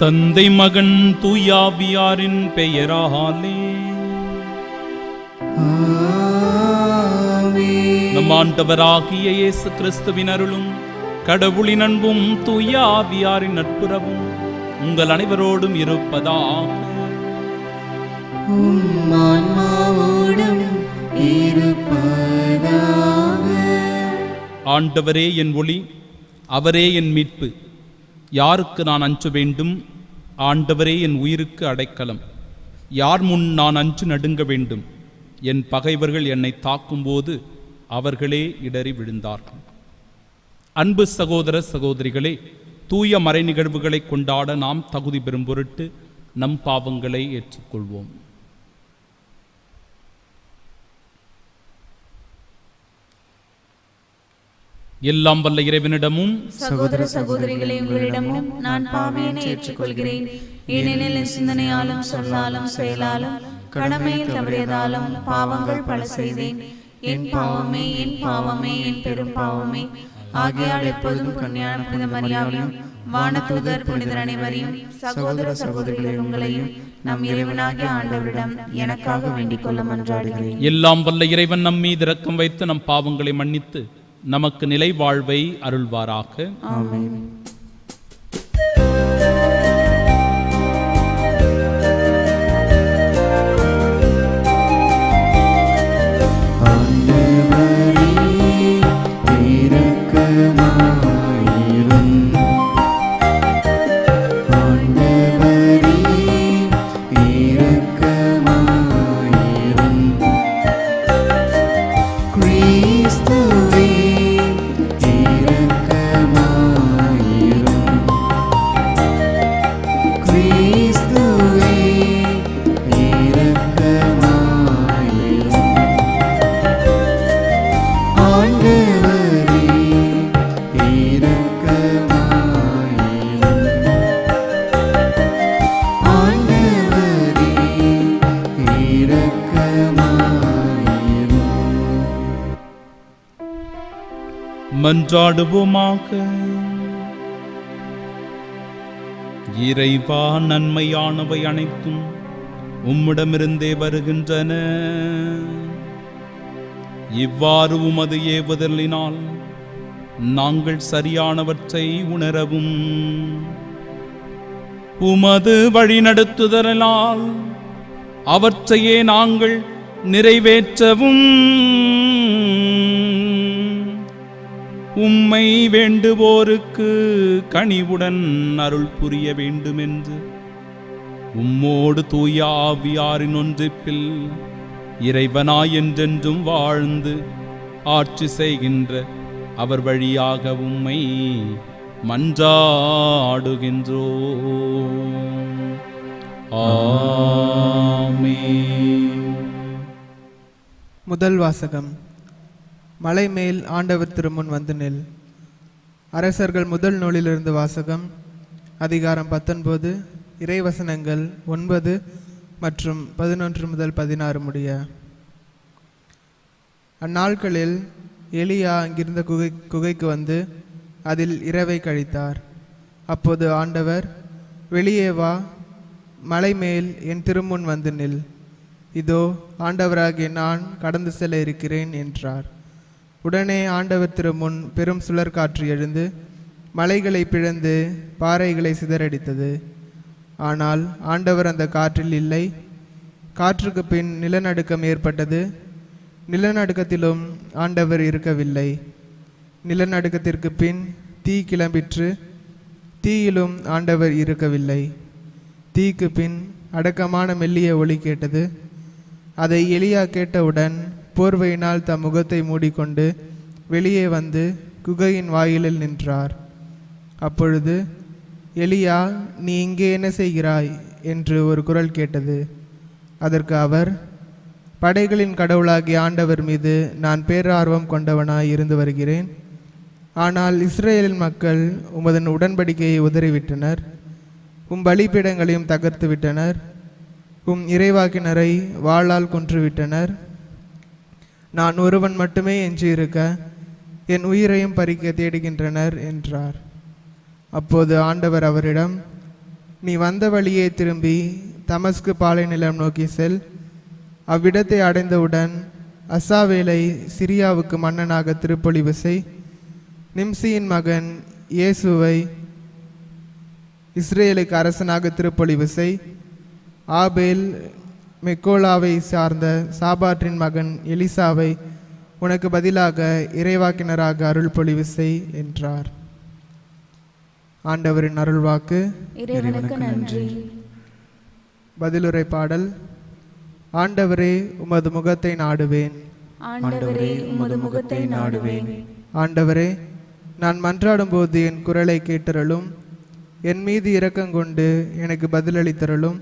தந்தை மகன் தூயாவியாரின் பெயராலே நம் ஆண்டவராகிய இயேசு கிறிஸ்துவின் அருளும் கடவுளின் அன்பும் தூயாவியாரின் நட்புறவும் உங்கள் அனைவரோடும் இருப்பதாக. ஆண்டவரே என் ஒளி, அவரே என் மீட்பு, யாருக்கு நான் அஞ்ச வேண்டும்? ஆண்டவரே என் உயிருக்கு அடைக்கலம், யார் முன் நான் அஞ்சு நடுங்க வேண்டும்? என் பகைவர்கள் என்னை தாக்கும்போது அவர்களே இடறி விழுந்தார்கள். அன்பு சகோதர சகோதரிகளே, தூய மறை நிகழ்வுகளை கொண்டாட நாம் தகுதி பெறும் பொருட்டு நம் பாவங்களை ஏற்றுக்கொள்வோம். எல்லாம் வல்ல இறைவனிடமும் சகோதர சகோதரிகளே உங்களிடமும் நான் பாவியனை ஏற்றுக்கொள்கிறேன். ஏனெனில் என் சிந்தனையாலும் சொல்லாலும் செயலாலும் கடமையில் தவறியதாலும் பாவங்கள் பல செய்தேன். என் பாவமே என் பாவமே என் பெரும் பாவமே. ஆகையால் எப்போதும் புண்ணியான புனித மரியாதையும் வானதூதர் புனிதர் அனைவரையும் சகோதர சகோதரிகள் உங்களையும் நம் இறைவனாகிய ஆண்டவரிடம் எனக்காக வேண்டிக் கொள்ள மன்றாடுகிறேன். எல்லாம் வல்ல இறைவன் நம் மீது இரக்கம் வைத்து நம் பாவங்களை மன்னித்து நமக்கு நிலை வாழ்வை அருள்வாராக. ஆமென். மன்றாடுவோமாக. இறைவா, நன்மையானவை அனைத்தும் உம்மிடமிருந்தே வருகின்றன. இவ்வாறு உமது ஏவுதலினால் நாங்கள் சரியானவற்றை உணரவும் உமது வழிநடத்துதலால் அவற்றையே நாங்கள் நிறைவேற்றவும் உம்மை வேண்டுவோருக்கு கனிவுடன் அருள் புரிய வேண்டுமென்று உம்மோடு தூய ஆவியாரின் ஒன்றிப்பில் இறைவனாய் என்றென்றும் வாழ்ந்து ஆட்சி செய்கின்ற அவர் வழியாக உம்மை மன்றாடுகின்றோம். ஆமென். முதல் வாசகம். மலை மேல் ஆண்டவர் திருமுன் வந்து நில். அரசர்கள் முதல் நூலிலிருந்து வாசகம். அதிகாரம் 19, இறைவசனங்கள் 9 மற்றும் 11 முதல் 16 முடிய. அந்நாட்களில் எலியா அங்கிருந்த குகைக்கு வந்து அதில் இரவை கழித்தார். அப்போது ஆண்டவர், வெளியே வா, மலை மேல் என் திருமுன் வந்து நில். இதோ ஆண்டவராகிய நான் கடந்து செல்ல இருக்கிறேன் என்றார். உடனே ஆண்டவர் திருமுன் பெரும் சுழற்காற்று எழுந்து மலைகளை பிளந்து பாறைகளை சிதறடித்தது. ஆனால் ஆண்டவர் அந்த காற்றில் இல்லை. காற்றுக்கு பின் நிலநடுக்கம் ஏற்பட்டது. நிலநடுக்கத்திலும் ஆண்டவர் இருக்கவில்லை. நிலநடுக்கத்திற்கு பின் தீ கிளம்பிற்று. தீயிலும் ஆண்டவர் இருக்கவில்லை. தீக்கு பின் அடக்கமான மெல்லிய ஒலி கேட்டது. அதை எலியா கேட்டவுடன் போர்வையினால் தம் முகத்தை மூடிக்கொண்டு வெளியே வந்து குகையின் வாயிலில் நின்றார். அப்பொழுது, எலியா, நீ இங்கே என்ன செய்கிறாய் என்று ஒரு குரல் கேட்டது. அதற்கு அவர், படைகளின் கடவுளாகிய ஆண்டவர் மீது நான் பேரார்வம் கொண்டவனாய் இருந்து வருகிறேன். ஆனால் இஸ்ரேலின் மக்கள் உமது உடன்படிக்கையை உதறிவிட்டனர். உம் பலிபீடங்களையும் தகர்த்து விட்டனர். உம் இறைவாக்கினரை வாளால் கொன்றுவிட்டனர். நான் ஒருவன் மட்டுமே எஞ்சியிருக்க என் உயிரையும் பறிக்க தேடுகின்றனர் என்றார். அப்போது ஆண்டவர் அவரிடம், நீ வந்த வழியே திரும்பி தமஸ்கு பாலைநிலம் நோக்கி செல். அவ்விடத்தை அடைந்தவுடன் அசாவேலை சிரியாவுக்கு மன்னனாக திருப்பொழிவு செய். நிம்சியின் மகன் இயேசுவை இஸ்ரேலுக்கு அரசனாக திருப்பொழிவு செய். ஆபேல் மெக்கோலாவை சார்ந்த சாபாற்றின் மகன் எலிசாவை உனக்கு பதிலாக இறைவாக்கினராக அருள் பொழிவு செய் என்றார். ஆண்டவரின் அருள்வாக்கு. இறைவனுக்கு நன்றி. பதிலுரை பாடல். ஆண்டவரே உமது முகத்தை நாடுவேன். ஆண்டவரே உமது முகத்தை நாடுவேன். ஆண்டவரே நான் மன்றாடும் போது என் குரலை கேட்டருளும். என் மீது இரக்கங்கொண்டு எனக்கு பதிலளித்தருளும்.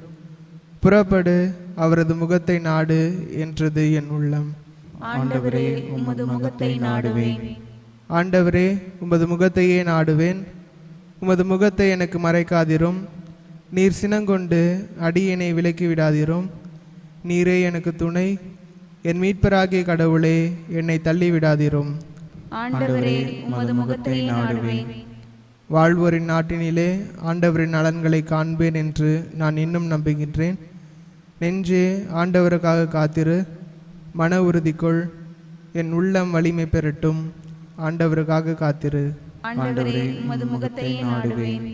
புறப்படு, அவரது முகத்தை நாடு என்றது என் உள்ளம். ஆண்டவரே உமது முகத்தை நாடுவேன். ஆண்டவரே உமது முகத்தையே நாடுவேன். உமது முகத்தை எனக்கு மறைக்காதிரும். நீர் சினங்கொண்டு அடியேனை விலக்கி விடாதிரும். நீரே எனக்கு துணை. என் மீட்பராகிய கடவுளே, என்னை தள்ளிவிடாதிரும். ஆண்டவரே உமது முகத்தை நாடுவேன். வாழ்வோரின் நாட்டினிலே ஆண்டவரின் நலன்களை காண்பேன் என்று நான் இன்னும் நம்புகின்றேன். நெஞ்சே, ஆண்டவருக்காக காத்திரு. மன உறுதிக்குள் என் உள்ளம் வலிமை பெறட்டும். ஆண்டவருக்காக காத்திரு. ஆண்டவரே உமது முகத்தை நாடுவேன்.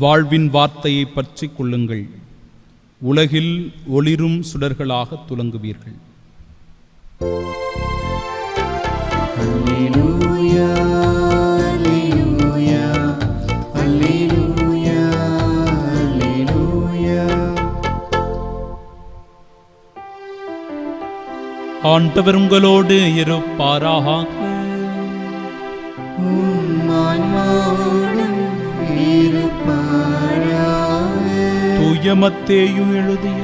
வாழ்வின் வார்த்தையை பற்றிக் கொள்ளுங்கள். உலகில் ஒளிரும் சுடர்களாக துலங்குவீர்கள். அல்லேலூயா, அல்லேலூயா, அல்லேலூயா, அல்லேலூயா. ஆண்டவர் உங்களோடு இருப்பாராக. உம் ஆன்மாவோடும் இருப்பாராக. தூய மத்தேயு எழுதிய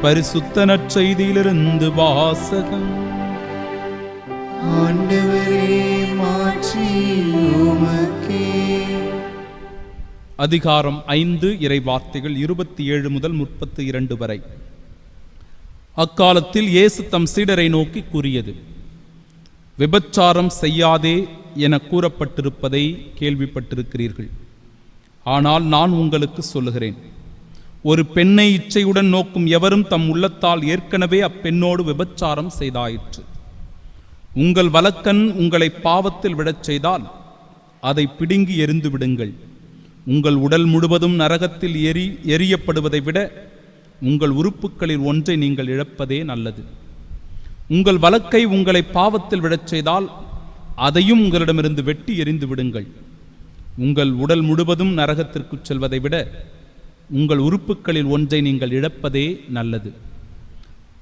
பரிசுத்த நற்செய்தியிலிருந்து வாசகம். ஆண்டவரே, மாட்சி உமக்கே. அதிகாரம் 5 இறை வார்த்தைகள் 27 முதல் 32 வரை. அக்காலத்தில் இயேசு தம் சீடரை நோக்கி கூறியது: விபச்சாரம் செய்யாதே என கூறப்பட்டிருப்பதை கேள்விப்பட்டிருக்கிறீர்கள். ஆனால் நான் உங்களுக்கு சொல்லுகிறேன், ஒரு பெண்ணை இச்சையுடன் நோக்கும் எவரும் தம் உள்ளத்தால் ஏற்கனவே அப்பெண்ணோடு விபச்சாரம் செய்தாயிற்று. உங்கள் வலக்கண் உங்களை பாவத்தில் விழச் செய்தால் அதை பிடுங்கி எறிந்து விடுங்கள். உங்கள் உடல் முழுவதும் நரகத்தில் எரியப்படுவதை விட உங்கள் உறுப்புகளில் ஒன்றை நீங்கள் இழப்பதே நல்லது. உங்கள் வலக்கை உங்களை பாவத்தில் விழச் செய்தால் அதையும் உங்களிடமிருந்து வெட்டி எறிந்து விடுங்கள். உங்கள் உடல் முழுவதும் நரகத்திற்கு செல்வதை விட உங்கள் உறுப்புகளில் ஒன்றை நீங்கள் இழப்பதே நல்லது.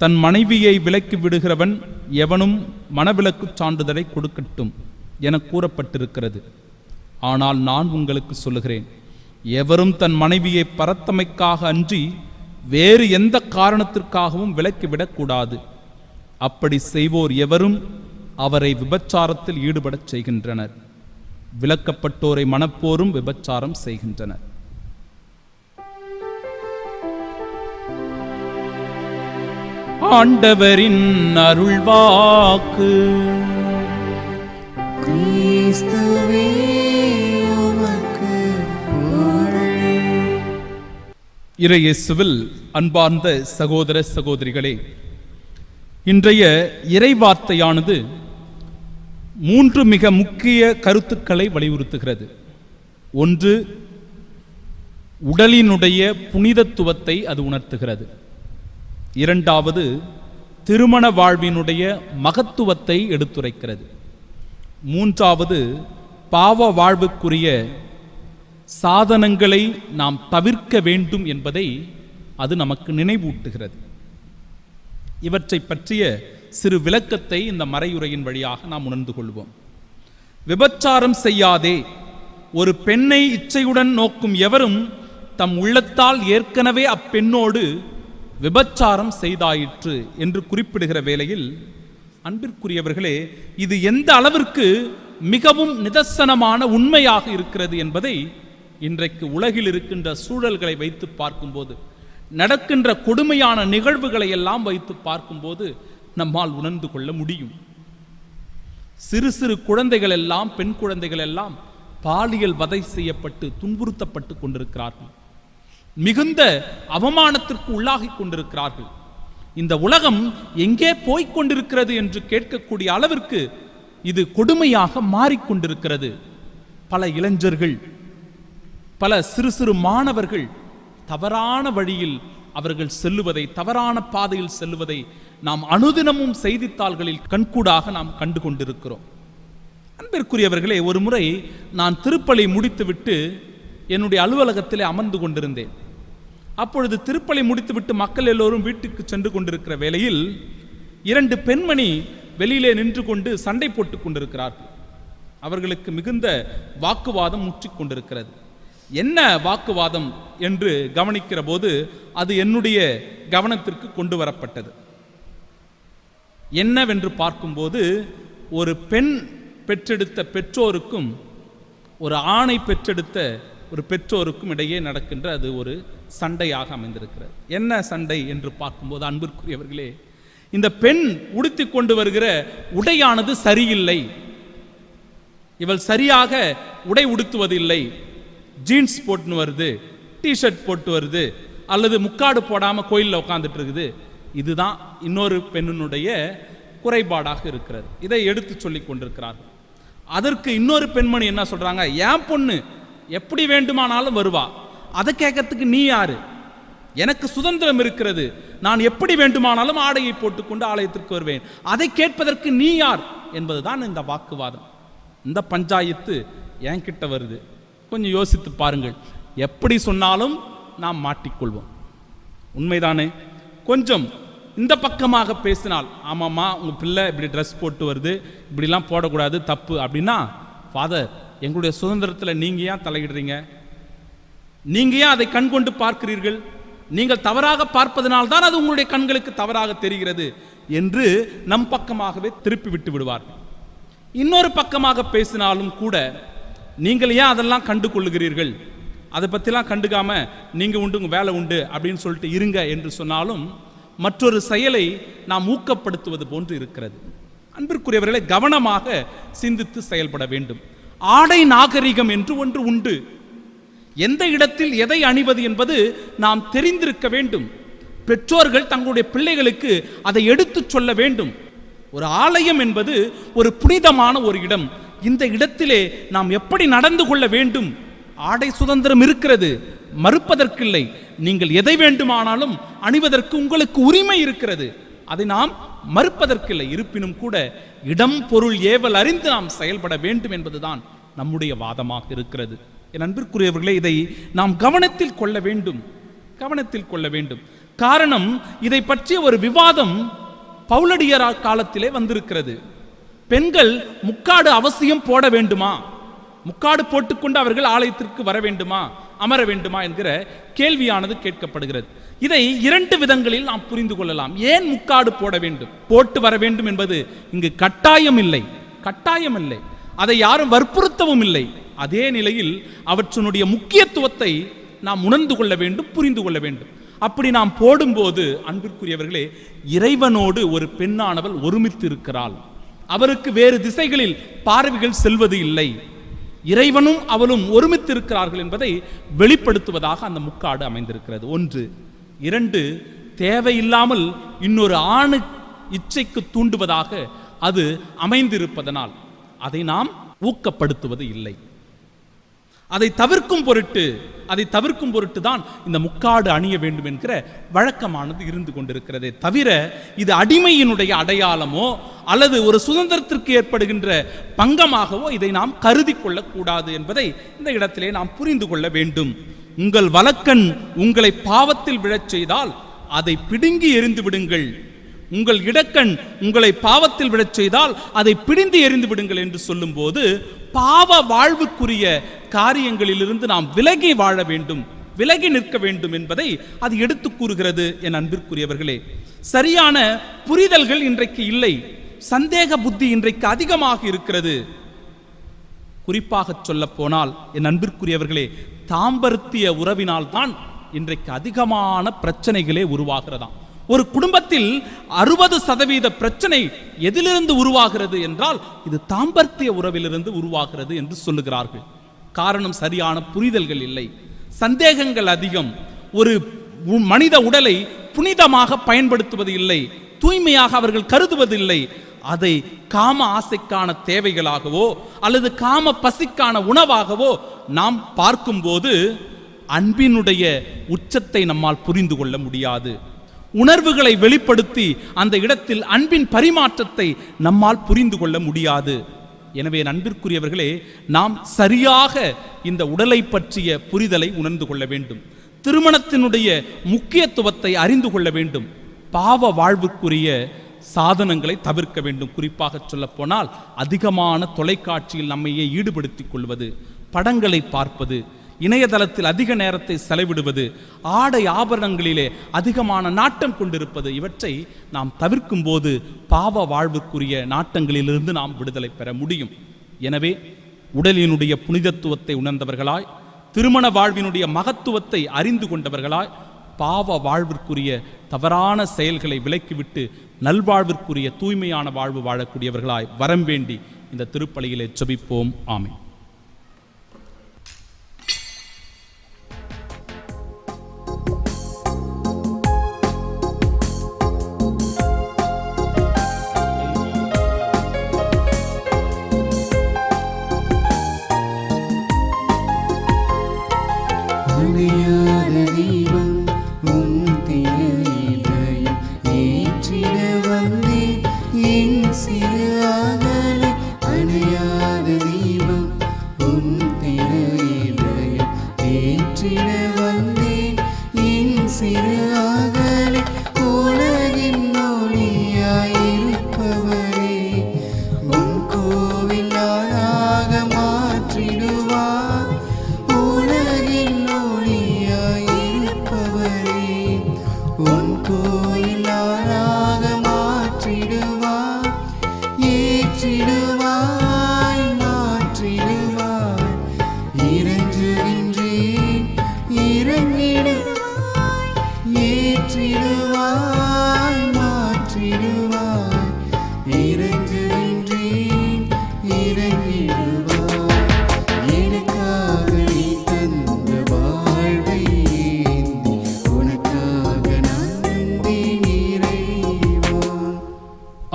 தன் மனைவியை விலக்கி விடுகிறவன் எவனும் மனவிலக்கு சான்றிதழை கொடுக்கட்டும் என கூறப்பட்டிருக்கிறது. ஆனால் நான் உங்களுக்கு சொல்லுகிறேன், எவரும் தன் மனைவியை பரத்தமைக்காக அன்றி வேறு எந்த காரணத்திற்காகவும் விலக்கிவிடக்கூடாது. அப்படி செய்வோர் எவரும் அவரை விபச்சாரத்தில் ஈடுபடச் செய்கின்றனர். விலக்கப்பட்டோரை மணப்போரும் விபச்சாரம் செய்கின்றனர். ஆண்டவரின் அருள்வாக்கு. கிறிஸ்துவே, உமக்கு புகழ். இறையேசுவில் அன்பார்ந்த சகோதர சகோதரிகளே, இன்றைய இறைவார்த்தையானது 3 மிக முக்கிய கருத்துக்களை வலியுறுத்துகிறது. ஒன்று, உடலினுடைய புனிதத்துவத்தை அது உணர்த்துகிறது. இரண்டாவது, திருமண வாழ்வினுடைய மகத்துவத்தை எடுத்துரைக்கிறது. மூன்றாவது, பாவ வாழ்வுக்குரிய சாதனங்களை நாம் தவிர்க்க வேண்டும் என்பதை அது நமக்கு நினைவூட்டுகிறது. இவற்றை பற்றிய சிறு விளக்கத்தை இந்த மறையுரையின் வழியாக நாம் உணர்ந்து கொள்வோம். விபச்சாரம் செய்யாதே, ஒரு பெண்ணை இச்சையுடன் நோக்கும் எவரும் தம் உள்ளத்தால் ஏற்கனவே அப்பெண்ணோடு விபச்சாரம் செய்தாயிற்று என்று குறிப்பிடுகிற வேளையில், அன்பிற்குரியவர்களே, இது எந்த அளவிற்கு மிகவும் நிதர்சனமான உண்மையாக இருக்கிறது என்பதை இன்றைக்கு உலகில் இருக்கின்ற சூழல்களை வைத்து பார்க்கும்போது, நடக்கின்ற கொடுமையான நிகழ்வுகளை எல்லாம் வைத்து பார்க்கும்போது நம்மால் உணர்ந்து கொள்ள முடியும். சிறு சிறு குழந்தைகள் எல்லாம், பெண் குழந்தைகள் எல்லாம் பாலியல் வதை செய்யப்பட்டு துன்புறுத்தப்பட்டு கொண்டிருக்கிறார்கள். மிகுந்த அவமானத்திற்கு உள்ளாகி கொண்டிருக்கிறார்கள். இந்த உலகம் எங்கே போய்க் கொண்டிருக்கிறது என்று கேட்கக்கூடிய அளவிற்கு இது கொடுமையாக மாறிக்கொண்டிருக்கிறது. பல இளைஞர்கள், பல சிறு சிறு மாணவர்கள் தவறான வழியில் அவர்கள் செல்லுவதை, தவறான பாதையில் செல்லுவதை நாம் அனுதினமும் செய்தித்தாள்களில் கண்கூடாக நாம் கண்டு கொண்டிருக்கிறோம். அன்பிற்குரியவர்களே, ஒரு முறை நான் திருப்பலி முடித்துவிட்டு என்னுடைய அலுவலகத்திலே அமர்ந்து கொண்டிருந்தேன். அப்பொழுது திருப்பலி முடித்துவிட்டு மக்கள் எல்லோரும் வீட்டுக்கு சென்று கொண்டிருக்கிற வேளையில் 2 பெண்மணி வெளியிலே நின்று கொண்டு சண்டை போட்டுக் கொண்டிருக்கிறார்கள். அவர்களுக்கு மிகுந்த வாக்குவாதம் முற்றிக் கொண்டிருக்கிறது. என்ன வாக்குவாதம் என்று கவனிக்கிற போது அது என்னுடைய கவனத்திற்கு கொண்டு வரப்பட்டது. என்னவென்று பார்க்கும்போது, ஒரு பெண் பெற்றெடுத்த பெற்றோருக்கும் ஒரு ஆணை பெற்றெடுத்த ஒரு பெற்றோருக்கும் இடையே நடக்கின்ற அது ஒரு சண்டையாக அமைந்திருக்கிறது. என்ன சண்டை என்று பார்க்கும்போது, அன்பிற்குரியவர்களே, இந்த பெண் உடுத்தி கொண்டு வருகிற உடையானது சரியில்லை, இவள் சரியாக உடை உடுத்துவதில்லை, ஜீன்ஸ் போட்டு வருது, டிஷர்ட் போட்டு வருது, அல்லது முக்காடு போடாம கோயிலில் உட்காந்துட்டு இருக்குது. இதுதான் இன்னொரு பெண்ணினுடைய குறைபாடாக இருக்கிறது. இதை எடுத்து சொல்லி கொண்டிருக்கிறார்கள். அதற்கு இன்னொரு பெண்மணி என்ன சொல்றாங்க, என் பொண்ணு எப்படி வேண்டுமானாலும் வருவா, அதை கேட்கறதுக்கு நீ யாரு? எனக்கு சுதந்திரம் இருக்கிறது, நான் எப்படி வேண்டுமானாலும் ஆடையை போட்டுக்கொண்டு ஆலயத்திற்கு வருவேன், அதை கேட்பதற்கு நீ யார் என்பதுதான் இந்த வாக்குவாதம். இந்த பஞ்சாயத்து என்கிட்ட வருது. கொஞ்சம் யோசித்து பாருங்கள், எப்படி சொன்னாலும் நாம் மாட்டிக்கொள்வோம். உண்மைதானே? கொஞ்சம் இந்த பக்கமாக பேசினால், ஆமாம்மா உங்கள் பிள்ளை இப்படி ட்ரெஸ் போட்டு வருது, இப்படிலாம் போடக்கூடாது, தப்பு அப்படின்னா, ஃபாதர் எங்களுடைய சுதந்திரத்தில் நீங்கள் ஏன் தலையிடுறீங்க? நீங்கள் ஏன் அதை கண் கொண்டு பார்க்கிறீர்கள்? நீங்கள் தவறாக பார்ப்பதனால்தான் அது உங்களுடைய கண்களுக்கு தவறாக தெரிகிறது என்று நம் பக்கமாகவே திருப்பி விட்டு விடுவார்கள். இன்னொரு பக்கமாக பேசினாலும் கூட, நீங்கள் ஏன் அதெல்லாம் கண்டு கொள்ளுகிறீர்கள், அதை பற்றிலாம் கண்டுக்காம நீங்கள் உண்டு உங்கள் வேலை உண்டு அப்படின்னு சொல்லிட்டு இருங்க என்று சொன்னாலும் மற்றொரு செயலை நாம் ஊக்கப்படுத்துவது போன்று இருக்கிறது. அன்பிற்குரியவர்களை, கவனமாக சிந்தித்து செயல்பட வேண்டும். ஆடை நாகரிகம் என்று ஒன்று உண்டு. எந்த இடத்தில் எதை அணிவது என்பது நாம் தெரிந்திருக்க வேண்டும். பெற்றோர்கள் தங்களுடைய பிள்ளைகளுக்கு அதை எடுத்துச் சொல்ல வேண்டும். ஒரு ஆலயம் என்பது ஒரு புனிதமான ஒரு இடம். இந்த இடத்திலே நாம் எப்படி நடந்து கொள்ள வேண்டும்? ஆடை சுதந்திரம் இருக்கிறது, மறுப்பதற்கில்லை. நீங்கள் எதை வேண்டுமானாலும் அணிவதற்கு உங்களுக்கு உரிமை இருக்கிறது, அதை நாம் மறுப்பதற்கில்லை. இருப்பினும் கூட இடம் பொருள் ஏவல் அறிந்து நாம் செயல்பட வேண்டும் என்பதுதான் நம்முடைய வாதமாக இருக்கிறது. என் அன்பிற்குரியவர்களே, இதை நாம் கவனத்தில் கொள்ள வேண்டும், கவனத்தில் கொள்ள வேண்டும். காரணம், இதை பற்றிய ஒரு விவாதம் பவுலடியார் காலத்திலே வந்திருக்கிறது. பெண்கள் முக்காடு அவசியம் போட வேண்டுமா, முக்காடு போட்டுக்கொண்டு அவர்கள் ஆலயத்திற்கு வர வேண்டுமா, அமர வேண்டுமா என்கிற கேள்வியானது கேட்கப்படுகிறது. இதை 2 விதங்களில் நாம் புரிந்து கொள்ளலாம். ஏன் முக்காடு போட வேண்டும், போட்டு வர வேண்டும் என்பது இங்கு கட்டாயம் இல்லை, கட்டாயம் இல்லை. அதை யாரும் வற்புறுத்தவும் இல்லை. அதே நிலையில் அவற்றினுடைய முக்கியத்துவத்தை நாம் உணர்ந்து கொள்ள வேண்டும், புரிந்து கொள்ள வேண்டும். அப்படி நாம் போடும்போது, அன்பிற்குரியவர்களே, இறைவனோடு ஒரு பெண்ணானவள் ஒருமித்து இருக்கிறாள். அவருக்கு வேறு திசைகளில் பார்வைகள் செல்வது இல்லை. இறைவனும் அவளும் ஒருமித்து இருக்கிறார்கள் என்பதை வெளிப்படுத்துவதாக அந்த முக்காடு அமைந்திருக்கிறது. 1. 2, தேவையில்லாமல் இன்னொரு ஆணு இச்சைக்கு தூண்டுவதாக அது அமைந்திருப்பதனால் அதை நாம் ஊக்கப்படுத்துவது இல்லை. அதை தவிர்க்கும் பொருட்டு தான் இந்த முக்காடு அணிய வேண்டும் என்கிற வழக்கமானது இருந்து கொண்டிருக்கிறதே தவிர இது அடிமையினுடைய அடையாளமோ அல்லது ஒரு சுதந்திரத்திற்கு ஏற்படுகின்ற பங்கமாகவோ இதை நாம் கருதி கொள்ளக்கூடாது என்பதை இந்த இடத்திலே நாம் புரிந்து கொள்ள வேண்டும். உங்கள் வலக்கண் உங்களை பாவத்தில் விழச் செய்தால் அதை பிடுங்கி எறிந்து விடுங்கள், உங்கள் இடக்கண் உங்களை பாவத்தில் விழச் செய்தால் அதை பிடிந்து எறிந்து விடுங்கள் என்று சொல்லும் போது பாவ வாழ்வுக்குரிய காரியங்களிலிருந்து நாம் விலகி வாழ வேண்டும், விலகி நிற்க வேண்டும் என்பதை அது எடுத்து கூறுகிறது. என் அன்பிற்குரியவர்களே, சரியான புரிதல்கள் இன்றைக்கு இல்லை, சந்தேக புத்தி இன்றைக்கு அதிகமாக இருக்கிறது. குறிப்பாக சொல்ல போனால் என் அன்பிற்குரியவர்களே, தாம்பத்திய உறவினால் தான் இன்றைக்கு அதிகமான பிரச்சனைகளே உருவாகிறதாம். ஒரு குடும்பத்தில் 60% பிரச்சனை எதிலிருந்து உருவாகிறது என்றால் இது தாம்பத்திய உறவிலிருந்து உருவாகிறது என்று சொல்லுகிறார்கள். காரணம் சரியான புரிதல்கள் இல்லை, சந்தேகங்கள் அதிகம். ஒரு மனித உடலை புனிதமாக பயன்படுத்துவது இல்லை, தூய்மையாக அவர்கள் கருதுவதில்லை. அதை காம ஆசைக்கான தேவைகளாகவோ அல்லது காம பசிக்கான உணவாகவோ நாம் பார்க்கும்போது அன்பினுடைய உச்சத்தை நம்மால் புரிந்து கொள்ள முடியாது. உணர்வுகளை வெளிப்படுத்தி அந்த இடத்தில் அன்பின் பரிமாற்றத்தை நம்மால் புரிந்து கொள்ள முடியாது. எனவே அன்பிற்குரியவர்களே, நாம் சரியாக இந்த உடலை பற்றிய புரிதலை உணர்ந்து கொள்ள வேண்டும், திருமணத்தினுடைய முக்கியத்துவத்தை அறிந்து கொள்ள வேண்டும், பாவ வாழ்வுக்குரிய சாதனங்களை தவிர்க்க வேண்டும். குறிப்பாக சொல்ல போனால் அதிகமான தொலைக்காட்சியில் நம்மையே ஈடுபடுத்திக் கொள்வது, படங்களை பார்ப்பது, இணையதளத்தில் அதிக நேரத்தை செலவிடுவது, ஆடை ஆபரணங்களிலே அதிகமான நாட்டம் கொண்டிருப்பது, இவற்றை நாம் தவிர்க்கும் போது பாவ வாழ்வுக்குரிய நாட்டங்களிலிருந்து நாம் விடுதலை பெற முடியும். எனவே உடலினுடைய புனிதத்துவத்தை உணர்ந்தவர்களாய், திருமண வாழ்வினுடைய மகத்துவத்தை அறிந்து கொண்டவர்களாய், பாவ வாழ்விற்குரிய தவறான செயல்களை விலக்கிவிட்டு நல்வாழ்விற்குரிய தூய்மையான வாழ்வு வாழக்கூடியவர்களாய் வரம் வேண்டி இந்த திருப்பலியிலே ஜெபிப்போம். ஆமென்.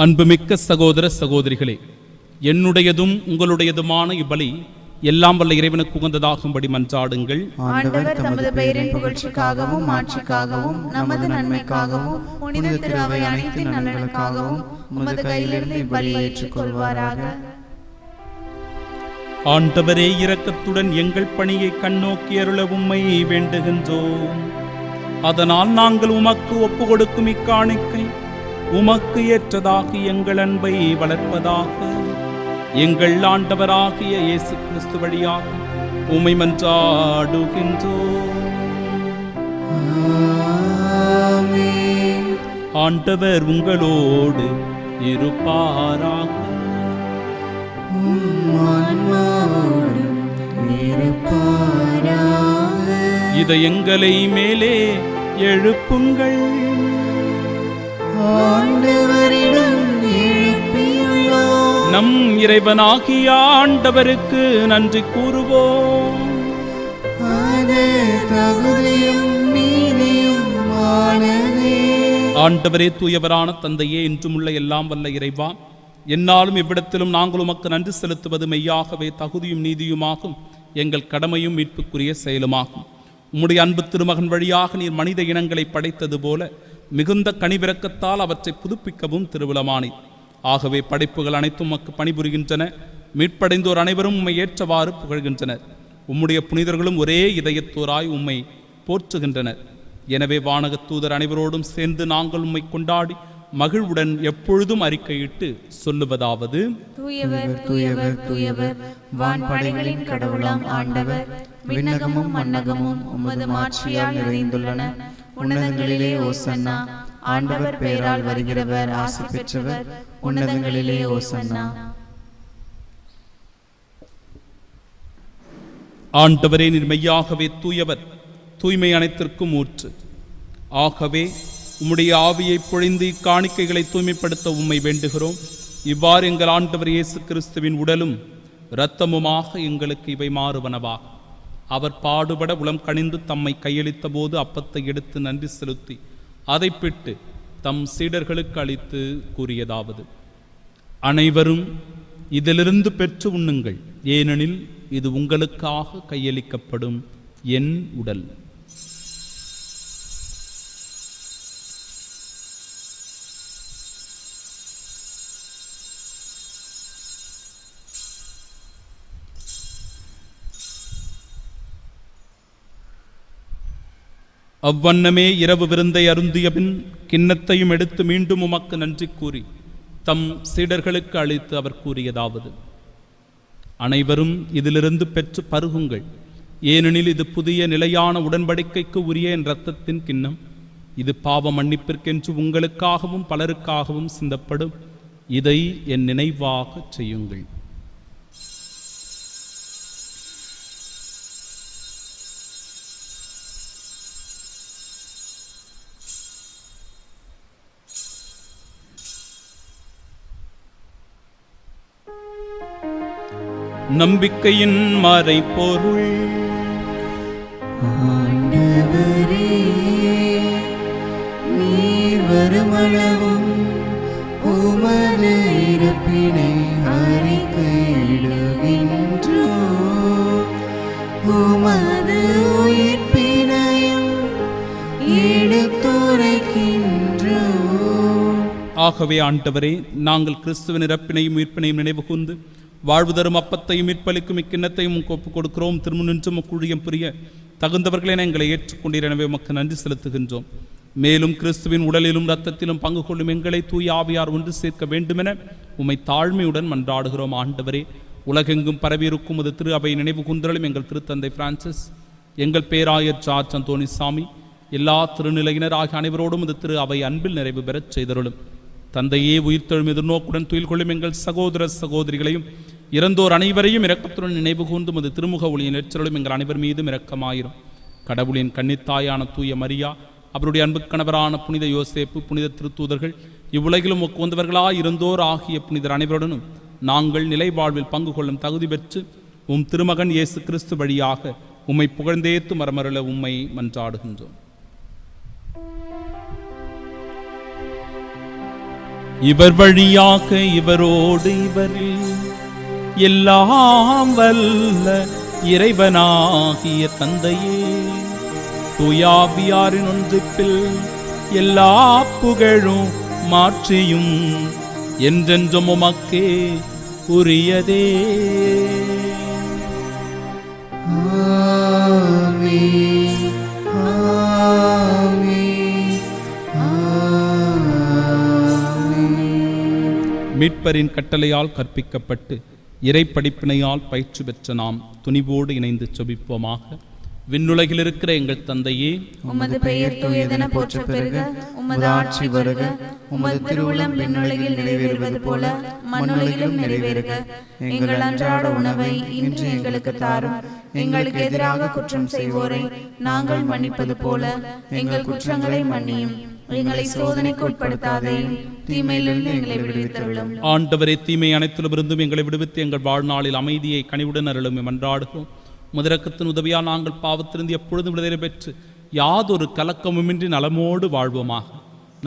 அன்புமிக்க சகோதர சகோதரிகளே, என்னுடையதும் உங்களுடையதுமான இப்பலி எல்லாம் வல்ல இறைவனுக்கு உகந்ததாகும்படி மன்றாடுங்கள். ஆண்டவர் தமது பெயரின் புகழ்ச்சிக்காகவும் ஆட்சிக்காகவும் நமது நன்மைக்காகவும் புனித திரு அவை அனைத்தின் நலனுக்காகவும் உமது கையிலிருந்து இப்பலியை ஏற்றுக்கொள்வாராக. ஆண்டவரே, இரக்கத்துடன் எங்கள் பணியை கண்ணோக்கி அருள உம்மை வேண்டுகின்றோம். அதனால் நாங்கள் உமக்கு ஒப்பு கொடுக்கும் இக்காணிக்கை உமக்கு ஏற்றதாகி எங்கள் அன்பை வளர்ப்பதாக. எங்கள் ஆண்டவராகிய இயேசு கிறிஸ்து வழியாக உம்மை மன்றாடுகின்றோம். ஆண்டவர் உங்களோடு இருப்பாராக. இதயங்களை மேலே எழுப்புங்கள். நம் இறைவனாகிய ஆண்டவருக்கு நன்றி கூறுவோம். ஆண்டவரே, தூயவரான தந்தையே, என்றும் உள்ள எல்லாம் வல்ல இறைவா, என்னாலும் இவ்விடத்திலும் நாங்கள் உமக்கு நன்றி செலுத்துவது மெய்யாகவே தகுதியும் நீதியுமாகும். எங்கள் கடமையும் மீட்புக்குரிய செயலுமாகும். உம்முடைய அன்பு திருமகன் வழியாக நீர் மனித இனங்களை படைத்தது போல மிகுந்த கனிவிரக்கத்தால் அவற்றை புதுப்பிக்கவும் திருவிழமானீர். ஆகவே படைப்புகள் அனைத்தும் உமக்கு பணிபுரிகின்றன. மீட்படைந்தோர் அனைவரும் உம்மை ஏற்றவாறு புகழ்கின்றனர். உம்முடைய புனிதர்களும் ஒரே இதயத்தோராய் உம்மை போற்றுகின்றனர். எனவே வானகத் தூதர் அனைவரோடும் சேர்ந்து நாங்கள் உம்மை கொண்டாடி மகிழ்வுடன் எப்பொழுதும் அறிக்கையிட்டு சொல்லுவதாவது: தூயவர் தூயவர் தூயவர், வான்படைகளின் கடவுளாம் ஆண்டவர், விண்ணகமும் மண்ணகமும் உமது மாட்சியால் நிறைந்துள்ளன. உன்னதங்களிலே ஓசன்னா. ஆண்டவர் பெயரால் வருகிறவர் ஆசி பெற்றவர். உன்னதங்களிலே ஓசன்னா. ஆண்டவரே, நீர் மெய்யாகவே தூயவர், தூய்மை அனைத்திற்கும் ஊற்று. ஆகவே உம்முடைய ஆவியை பொழிந்து இக்காணிக்கைகளை தூய்மைப்படுத்த உம்மை வேண்டுகிறோம். இவ்வாறு எங்கள் ஆண்டவர் இயேசு கிறிஸ்துவின் உடலும் இரத்தமுமாக எங்களுக்கு இவை மாறுவனவாக. அவர் பாடுபட உளம் கனிந்து தம்மை கையளித்த போது அப்பத்தை எடுத்து நன்றி செலுத்தி அதை பிட்டு தம் சீடர்களுக்கு அளித்து கூறியதாவது: அனைவரும் இதிலிருந்து பெற்று உண்ணுங்கள், ஏனெனில் இது உங்களுக்காக கையளிக்கப்படும் என் உடல். அவ்வண்ணமே இரவு விருந்தை அருந்தியபின் கிண்ணத்தையும் எடுத்து மீண்டும் உமக்கு நன்றி கூறி தம் சீடர்களுக்கு அளித்து அவர் கூறியதாவது: அனைவரும் இதிலிருந்து பெற்று பருகுங்கள், ஏனெனில் இது புதிய நிலையான உடன்படிக்கைக்கு உரிய என் இரத்தத்தின் கிண்ணம். இது பாவ மன்னிப்பிற்கென்று உங்களுக்காகவும் பலருக்காகவும் சிந்தப்படும். இதை என் நினைவாக செய்யுங்கள். நம்பிக்கையின் மறைபொருள். ஆண்டவரே, நீர் வருமளவும் உமது இறப்பினை அறிக்கையிடுகின்றோம், உமது உயிர்ப்பினையும் எடுத்துரைக்கின்றோம். ஆகவே ஆண்டவரே, நாங்கள் கிறிஸ்துவின் இறப்பினையும் உயிர்ப்பினையும் நினைவு கூர்ந்து வாழ்வு தரும் அப்பத்தையும் மீட்பளிக்கும் இக்கிண்ணத்தையும் ஒப்புக் கொடுக்கிறோம். திருமுன்னின்று ஊழியம் புரிய தகுந்தவர்களென எங்களை ஏற்றுக்கொண்டீர். எனவே உமக்கு நன்றி செலுத்துகின்றோம். மேலும் கிறிஸ்துவின் உடலிலும் இரத்தத்திலும் பங்கு கொள்ளும் எங்களை தூய ஆவியார் ஒன்று சேர்க்க வேண்டுமென உம்மை தாழ்மையுடன் மன்றாடுகிறோம். ஆண்டவரே, உலகெங்கும் பரவியிருக்கும் அது திரு அவை நினைவு கூர்ந்தலும் எங்கள் திருத்தந்தை பிரான்சிஸ், எங்கள் பேராயர் ஜார்ஜ் அந்தோனிசாமி, எல்லா திருநிலையினர் ஆகிய அனைவரோடும் இது திரு அவை அன்பில் நிறைவு பெறச் செய்தருளும். தந்தையே, உயிர்த்தெழும் எதிர்நோக்குடன் துயில் கொள்ளும் எங்கள் சகோதர சகோதரிகளையும் இறந்தோர் அனைவரையும் இரக்கத்துடன் நினைவு கூர்ந்தும் அது திருமுக ஒளியின் நெற்றலும் எங்கள் அனைவர் மீதும் இரக்கமாயிரும். கடவுளின் கன்னித்தாயான தூய மரியா, அவருடைய அன்பு கணவரான புனித யோசேப்பு, புனித திருத்தூதர்கள், இவ்வுலகிலும் ஒக்குவந்தவர்களாய் இருந்தோர் ஆகிய புனிதர் அனைவருடனும் நாங்கள் நிலை வாழ்வில் பங்கு கொள்ளும் தகுதி பெற்று உம் திருமகன் இயேசு கிறிஸ்து வழியாக உம்மை புகழ்ந்தேத்து மரமருள உம்மை மன்றாடுகின்றோம். இவர் வழியாக இவரோடு இவரில் எல்லாம் வல்ல இறைவனாகிய தந்தையே, தூயாவியாரின் ஒன்றிப்பில் எல்லா புகழும் மாற்றியும் என்றென்றும் உமக்கே உரியதே. ஆமென், ஆமென், ஆமென். மீட்பரின் கட்டளையால் கற்பிக்கப்பட்டு இறை படிப்பினையால் பயிற்சி பெற்ற நாம் துணிவோடு இணைந்து செபிப்போமாக. விண்ணுலகில் இருக்கிற எங்கள் தந்தையே, உமது பெயர் தூயதென போற்றப் பெறுக. உமது ஆட்சி வருக. உமது திருவுளம் விண்ணுலகில் நிறைவேறுவது போல மண்ணுலகிலும் நிறைவேறுக. எங்கள் அன்றாட உணவை இன்று எங்களுக்கு தாரும். எங்களுக்கு எதிராக குற்றம் செய்வோரை நாங்கள் மன்னிப்பது போல எங்கள் குற்றங்களை மன்னியும். எங்களை சோதனைக்கு உட்படுத்தாதையும் தீமையிலிருந்து எங்களை விடுவித்தருளும். ஆண்டவரே, தீமை அனைத்திலுமிருந்தும் எங்களை விடுவித்து எங்கள் வாழ்நாளில் அமைதியை கனிவுடன் அருளும் மன்றாடுகிறோம். முதரக்கத்தின் உதவியால் நாங்கள் பாவத்திலிருந்து எப்பொழுதும் விடுதலை பெற்று யாதொரு கலக்கமுமின்றி நலமோடு வாழ்வோமாக.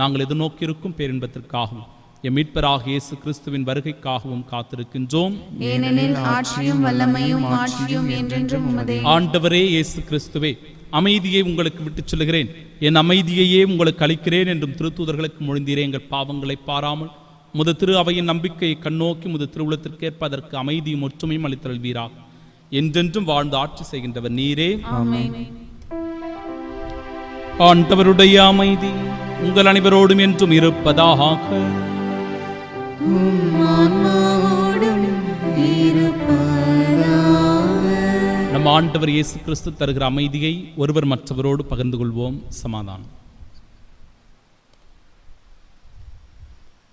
நாங்கள் எதிர்நோக்கியிருக்கும் பேரின்பத்திற்காகவும் எம் மீட்பராகிய இயேசு கிறிஸ்துவின் வருகைக்காகவும் காத்திருக்கின்றோம். ஏனெனில் ஆட்சியும் வல்லமையும் மாட்சியும் என்றென்றும் உமதே. ஆண்டவரே இயேசு கிறிஸ்துவே, அமைதியை உங்களுக்கு விட்டுச் சொல்கிறேன், என் அமைதியையே உங்களுக்கு அளிக்கிறேன் என்றும் திருத்தூதர்களுக்கு மொழிந்தீரே. எங்கள் பாவங்களை பாராமல் முத திரு அவையின் நம்பிக்கையை கண்ணோக்கி முத திருவுளத்திற்கேற்ப அதற்கு அமைதியும் ஒற்றுமையும் அளித்தல்வீராக. என்றென்றும் வாழ்ந்து ஆட்சி செய்கின்றவர் நீரே. ஆமென். ஆண்டவருடைய அமைதி உங்கள் அனைவரோடும் என்றும் இருப்பதாக. நம் ஆண்டவர் இயேசு கிறிஸ்து தருகிற அமைதியை ஒருவர் மற்றவரோடு பகிர்ந்து கொள்வோம். சமாதானம்.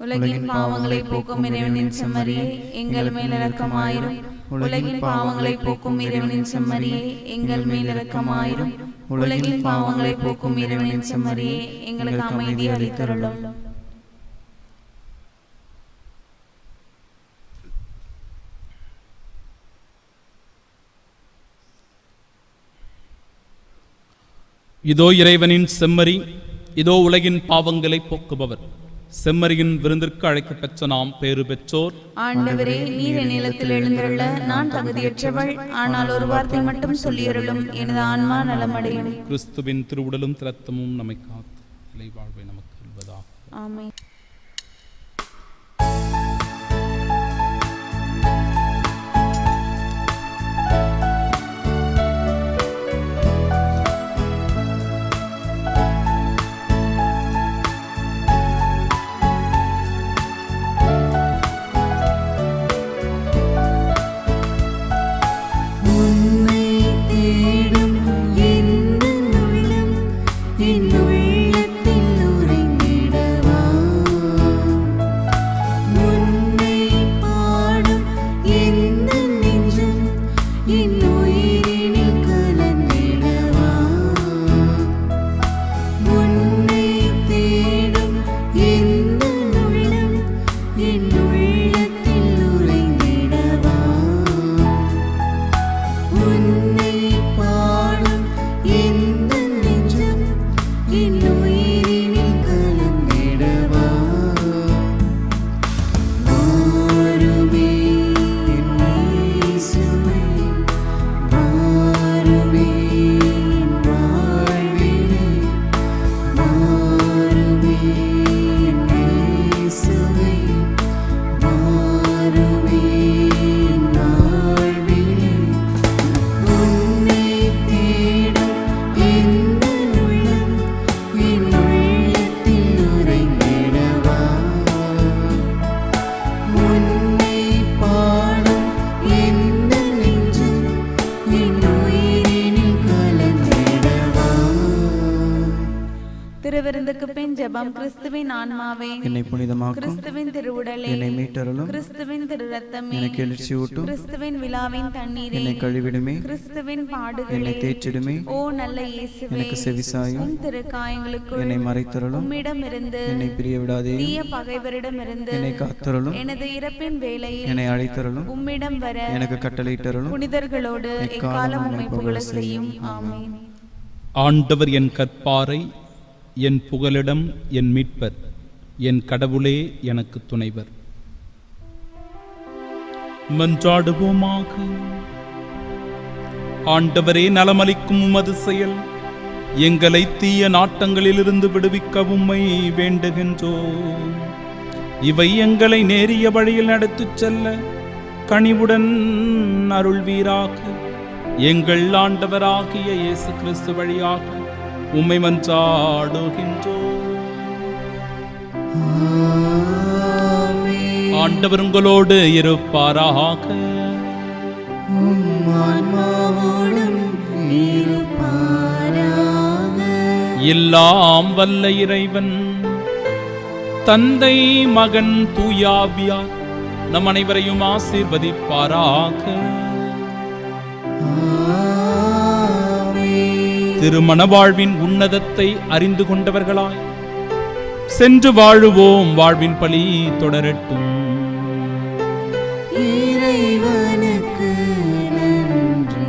உலகின் பாவங்களை போக்கும் இறைவனின் செம்மறியே, எங்கள் மேல் இரக்கமாயிரும். உலகின் பாவங்களை போக்கும் இறைவனின் செம்மறியே, எங்கள் மேல் இரக்கமாயிரும். உலகின் பாவங்களை போக்கும் இறைவனின் செம்மறியே, எங்களுக்கு அமைதி அளித்தருளும். இதோ இறைவனின் செம்மறி, இதோ உலகின் பாவங்களை போக்குபவர். செம்மறியின் விருந்திற்கு அழைக்கப்பெற்ற நாம் பேறு பெற்றோர். ஆண்டவரே, நீர் என் நிலத்தில் எழுந்துள்ள நான் தகுதியற்றவள், ஆனால் ஒரு வார்த்தை மட்டும் சொல்லியருளும், எனது ஆன்மா நலமடையும். கிறிஸ்துவின் திருவுடலும் இரத்தமும் நம்மை காத்து இலை வாழ்வை நமக்கு அருள்வதாக. ஆமென். திருவிருந்துக்கு பின் ஜெபம். கிறிஸ்துவின் ஆன்மாவே, என்னை புனிதமாக்கும். கிறிஸ்துவின் திருவுடலே, என்னை மீட்டருளும். கிறிஸ்துவின் திரு ரத்தமே, எனக்கு எழுச்சியூட்டும். கிறிஸ்துவின் விழாவின் தண்ணீரே, என்னை கழுவிடுமே. கிறிஸ்துவின் பாடுகளே, என்னை தேற்றிடுமே. ஓ நல்ல இயேசுவே, எனக்கு செவிசாயும். உம் திரு காயங்களுக்குள் என்னை மறைத்தருளும். உம்மிடமிருந்து என்னை பிரிய விடாதே. தீய பகைவரிடமிருந்து என்னை காத்தருளும். எனது இறப்பின் வேளையில் என்னை அழைத்தருளும். உம்மிடம் வர எனக்கு கட்டளையிட்டருளும். புனிதர்களோடு எக்காலம் உம்மை புகழ செய்யும். ஆமென். ஆண்டவர் என் கற்பாரை, என் புகலிடம், என் மீட்பர், என் கடவுளே எனக்கு துணைவர். மன்றாடுவோமாக. ஆண்டவரே, நலமளிக்கும் உமது செயல் எங்களை தீய நாட்டங்களிலிருந்து விடுவிக்க உம்மை வேண்டுகின்றோம். இவை எங்களை நேரிய வழியில் நடத்திச் செல்ல கனிவுடன் அருள்வீராக. எங்கள் ஆண்டவராகிய இயேசு கிறிஸ்து வழியாக உம்மை மன்றாடுகின்றோம். ஆண்டவர் உங்களோடு இருப்பாராக. எல்லாம் வல்ல இறைவன் தந்தை, மகன், தூயாவியார் நம் அனைவரையும் ஆசீர்வதிப்பாராக. திருமண வாழ்வின் உன்னதத்தை அறிந்து கொண்டவர்களாய் சென்று வாழுவோம். வாழ்வின் பலி தொடரட்டும். இறைவனுக்கு நன்றி.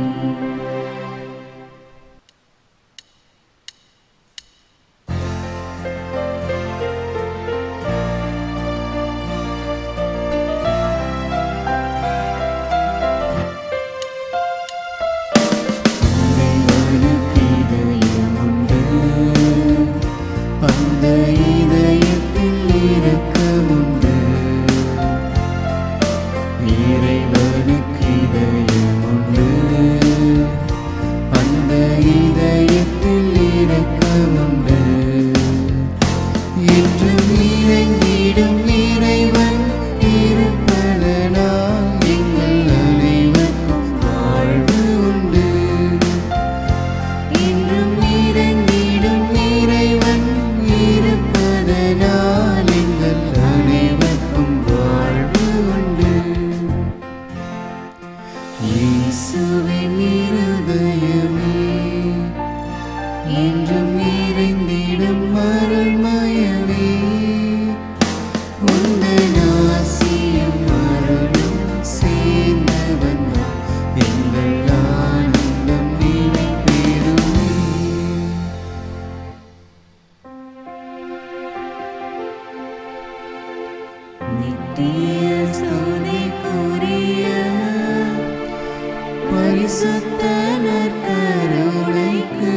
பரிசுத்த நற்கருணைக்கு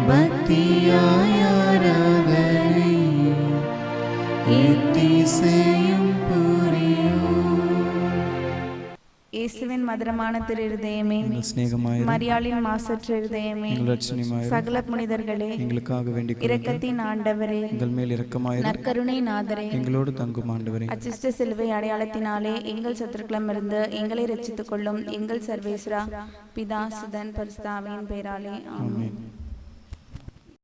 பக்தியாய் ஆராதனை எத்திசையும் புரிவோம். இயேசுவின் மதுரமான திரு இருதயமே, எங்கள் சிநேகமாயிரும். மரியாளின் மாசற்ற இருதயமே, எங்கள் ரட்சணியமாயிரும். சகல புனிதர்களே, எங்களுக்காக வேண்டிக் இரக்கத்தின் ஆண்டவரே, எங்கள் மேல் இரக்கமாயிரும். நற்கருணை நாதரே, எங்களோடு தங்கும் ஆண்டவரே, அச்சிஷ்ட சிலுவை அடையாளத்தினாலே எங்கள் சத்துருக்களிடமிருந்து எங்களை ரட்சித்துக் கொள்ளும் எங்கள் சர்வேஸ்வரா, பிதா சுதன் பரிசுத்த ஆவியின் பெயராலே ஆமென்.